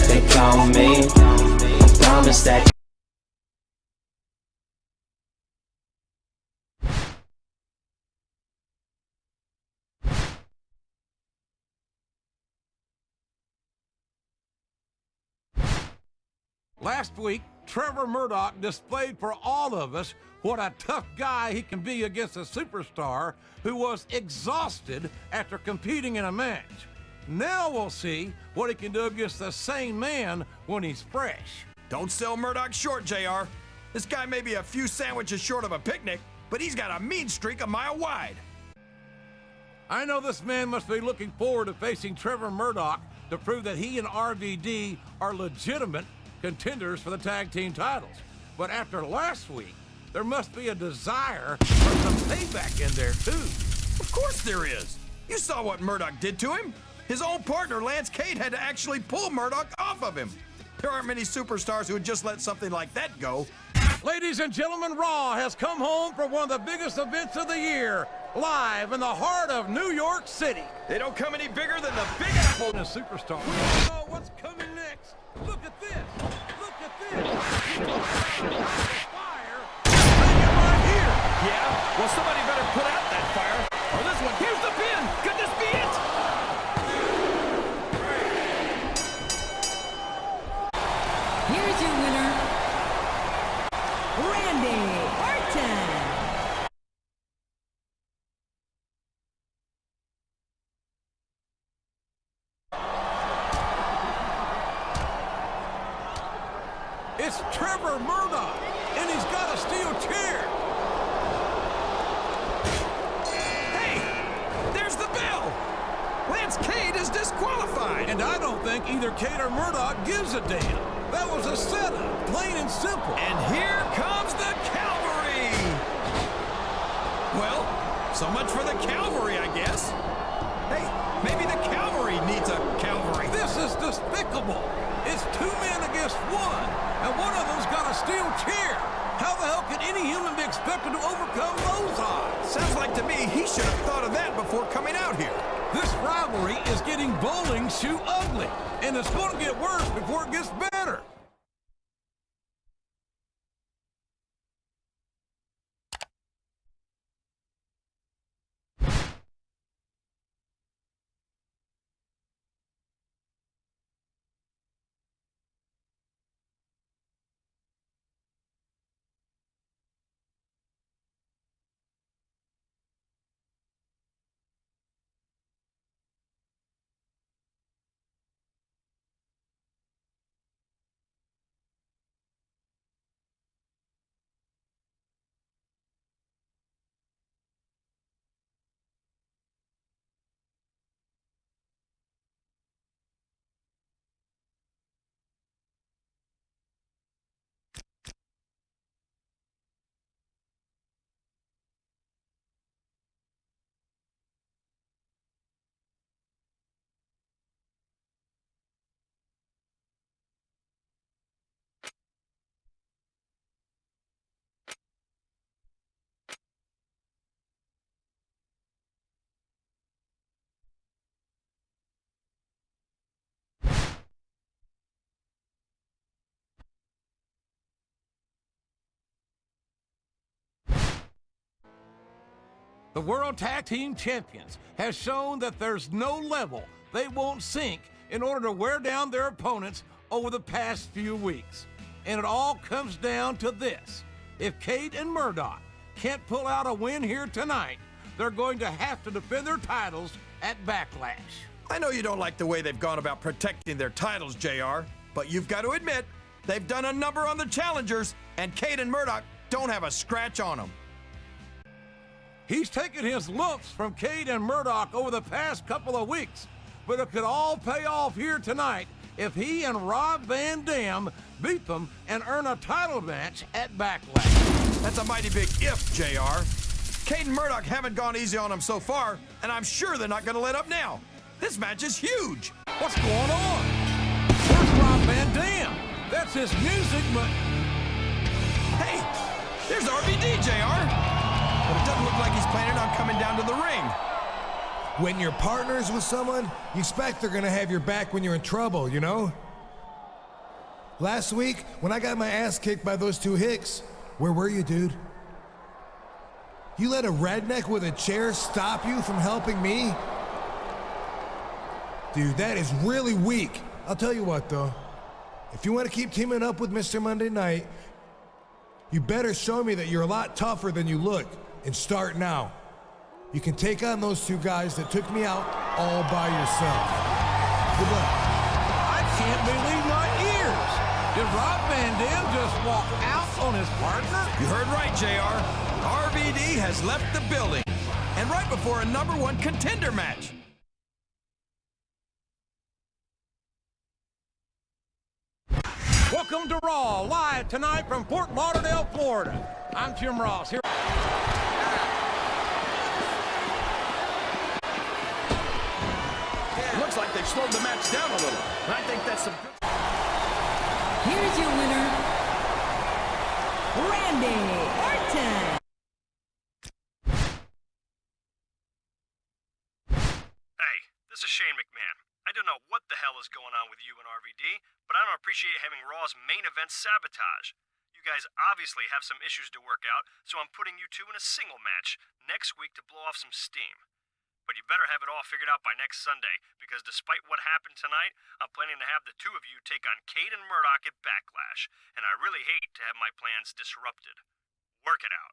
They call me promise that. Last week, Trevor Murdoch displayed for all of us what a tough guy he can be against a superstar who was exhausted after competing in a match. Now we'll see what he can do against the same man when he's fresh. Don't sell Murdoch short, JR. This guy may be a few sandwiches short of a picnic, but he's got a mean streak a mile wide. I know this man must be looking forward to facing Trevor Murdoch to prove that he and RVD are legitimate contenders for the tag team titles. But after last week, there must be a desire for some payback in there too. Of course there is. You saw what Murdoch did to him. His old partner, Lance Cade, had to actually pull Murdoch off of him. There aren't many superstars who would just let something like that go. Ladies and gentlemen, Raw has come home for one of the biggest events of the year, live in the heart of New York City. They don't come any bigger than the Big Apple. A superstar. We don't know what's coming next. Look at this. Look at this. The fire. Hanging right here. Yeah? Well, somebody better put out that fire. Or this one. Here's the pin. Could this be it? Here's your winner, Randy Orton. It's Trevor Murdoch, and he's got a steel chair. Hey, there's the bell. Lance Cade is disqualified. And I don't think either Cade or Murdoch gives a damn. That was a setup, plain and simple. And here comes the cavalry. Well, so much for the cavalry, I guess. Hey, maybe the cavalry needs a cavalry. This is despicable. It's two men against one, and one of them's got a steel chair. How the hell can any human be expected to overcome those odds? Sounds like to me he should have thought of that before coming out here. This rivalry is getting bowling shoe ugly, and it's going to get worse before it gets better. The World Tag Team Champions has shown that there's no level they won't sink in order to wear down their opponents over the past few weeks. And it all comes down to this. If Cade and Murdoch can't pull out a win here tonight, they're going to have to defend their titles at Backlash. I know you don't like the way they've gone about protecting their titles, JR, but you've got to admit, they've done a number on the challengers, and Cade and Murdoch don't have a scratch on them. He's taken his lumps from Cade and Murdoch over the past couple of weeks, but it could all pay off here tonight if he and Rob Van Dam beat them and earn a title match at Backlash. That's a mighty big if, JR. Cade and Murdoch haven't gone easy on him so far, and I'm sure they're not going to let up now. This match is huge. What's going on? Where's Rob Van Dam? That's his music, but... Hey, there's RVD, JR. But it doesn't look like he's planning on coming down to the ring. When you're partners with someone, you expect they're gonna have your back when you're in trouble, you know? Last week, when I got my ass kicked by those two hicks, where were you, dude? You let a redneck with a chair stop you from helping me? Dude, that is really weak. I'll tell you what, though. If you want to keep teaming up with Mr. Monday Night, you better show me that you're a lot tougher than you look, and start now. You can take on those two guys that took me out all by yourself. Good luck. I can't believe my ears. Did Rob Van Dam just walk out on his partner? You heard right, JR. RVD has left the building. And right before a #1 contender match. Welcome to Raw, live tonight from Fort Lauderdale, Florida. I'm Jim Ross here. Looks like they've slowed the match down a little. I think that's some good... Here's your winner, Randy Orton. Hey, this is Shane McMahon. I don't know what the hell is going on with you and RVD, but I don't appreciate having Raw's main event sabotage. You guys obviously have some issues to work out, so I'm putting you two in a single match next week to blow off some steam. But you better have it all figured out by next Sunday, because despite what happened tonight, I'm planning to have the two of you take on Cade and Murdoch at Backlash, and I really hate to have my plans disrupted. Work it out.